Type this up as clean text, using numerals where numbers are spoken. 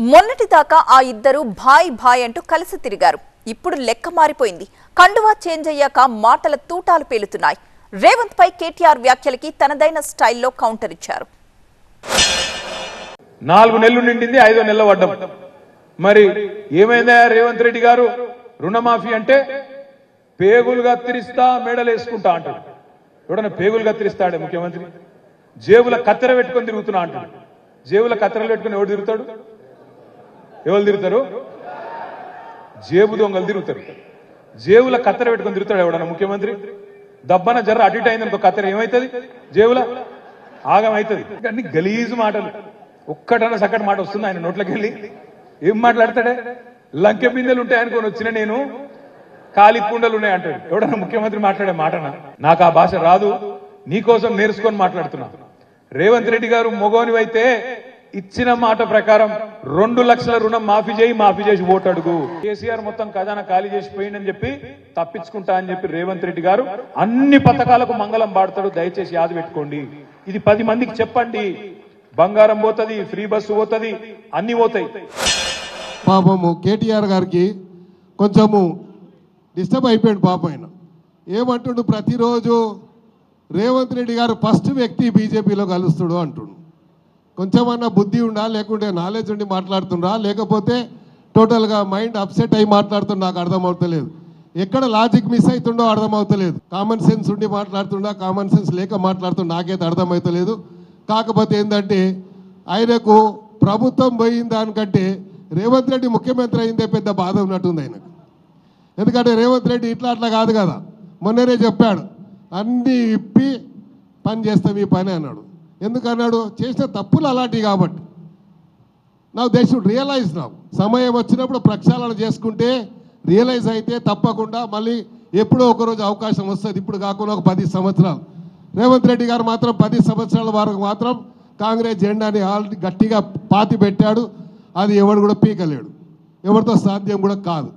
మొన్నటిదాకా ఆ ఇద్దరు భాయ్ భాయ్ అంటూ కలిసి తిరిగారు. ఇప్పుడు లెక్క మారిపోయింది. కండువా చేంజ్ అయ్యాక మాటల తూటాలు పేలుతున్నాయి. రేవంత్ పై కేటీఆర్ వ్యాఖ్యలకి తనదైన స్టైల్లో కౌంటర్ ఇచ్చారు. 4 నెలలు నిండింది, 5వ నెల వడ్డం. మరి ఏమైందా రేవంత్ రెడ్డి గారు? రుణమాఫీ అంటే పేగులు కత్తిరిస్తా మెడలేసుకుంటా అంటాడు. ఎవడన్నా పేగులు కత్తిరిస్తాడే ముఖ్యమంత్రి? జేబుల కత్తెర పెట్టుకొని తిరుగుతున్నా అంటాడు. జేబుల కత్తెరలు పెట్టుకుని ఎవడు తిరుగుతాడు? ఎవరు తిరుగుతారు? జేబు దొంగలు తిరుగుతారు. జేబుల కత్తెర పెట్టుకొని తిరుగుతాడు ఎవడన్నా ముఖ్యమంత్రి? దబ్బన జర్ర అటు ఇటు అయిందనుకో కత్తెర ఏమవుతుంది? జేబుల ఆగమవుతుంది. అన్ని గలీజు మాటలు. ఒక్కటన్నా సక్కటి మాట వస్తుంది ఆయన నోట్లోకి వెళ్ళి? ఏం మాట్లాడతాడే? లంకె బిందెలు ఉంటాయి అనుకొని వచ్చిన నేను, కాలి కుండలు ఉన్నాయి అంటాడు. ఎవడన్నా ముఖ్యమంత్రి మాట్లాడే మాటనా? నాకు ఆ భాష రాదు, నీకోసం నేర్చుకొని మాట్లాడుతున్నా. రేవంత్ రెడ్డి గారు మొగోనివైతే ఇచ్చిన మాట ప్రకారం 2 లక్షల రుణం మాఫీ చేసి ఓటు అడుగు. కేసీఆర్ మొత్తం ఖజానా ఖాళీ చేసిపోయిందని చెప్పి తప్పించుకుంటా అని చెప్పి రేవంత్ రెడ్డి గారు అన్ని పథకాలకు మంగళం పాడతాడు. దయచేసి యాద పెట్టుకోండి. ఇది 10 మందికి చెప్పండి. బంగారం పోతుంది, ఫ్రీ బస్సు పోతుంది, అన్ని పోతాయి. పాపము కేటీఆర్ గారికి కొంచెము డిస్టర్బ్ అయిపోయాడు పాపం. ఆయన ఏమంటుండు? ప్రతిరోజు రేవంత్ రెడ్డి గారు ఫస్ట్ వ్యక్తి బీజేపీలో కలుస్తుడు అంటుండు. కొంచెమన్నా బుద్ధి ఉండా, లేకుంటే నాలెడ్జ్ ఉండి మాట్లాడుతుండ్రా, లేకపోతే టోటల్గా మైండ్ అప్సెట్ అయి మాట్లాడుతుండ? నాకు అర్థమవుతలేదు. ఎక్కడ లాజిక్ మిస్ అవుతుండో అర్థమవుతలేదు. కామన్ సెన్స్ ఉండి మాట్లాడుతుండా, కామన్ సెన్స్ లేక మాట్లాడుతుండ? నాకైతే అర్థమవుతలేదు. కాకపోతే ఏంటంటే ఆయనకు ప్రభుత్వం పోయిన దానికంటే రేవంత్ రెడ్డి ముఖ్యమంత్రి అయిందే పెద్ద బాధ ఉన్నట్టుంది ఆయనకు. ఎందుకంటే రేవంత్ రెడ్డి అట్లా కాదు కదా. మొన్ననే చెప్పాడు, అన్నీ ఇప్పి పని చేస్తాం ఈ పని అన్నాడు. ఎందుకన్నాడు? చేసిన తప్పులు అలాంటివి కాబట్టి. దే షుడ్ రియలైజ్ సమయం వచ్చినప్పుడు ప్రక్షాళన చేసుకుంటే రియలైజ్ అయితే తప్పకుండా మళ్ళీ ఎప్పుడో ఒకరోజు అవకాశం వస్తుంది. ఇప్పుడు కాకుండా ఒక 10 సంవత్సరాలు. రేవంత్ రెడ్డి గారు మాత్రం 10 సంవత్సరాల వరకు మాత్రం కాంగ్రెస్ జెండాని ఆల్రెడీ గట్టిగా పాతి పెట్టాడు. అది ఎవడు కూడా పీకలేడు, ఎవరితో సాధ్యం కూడా కాదు.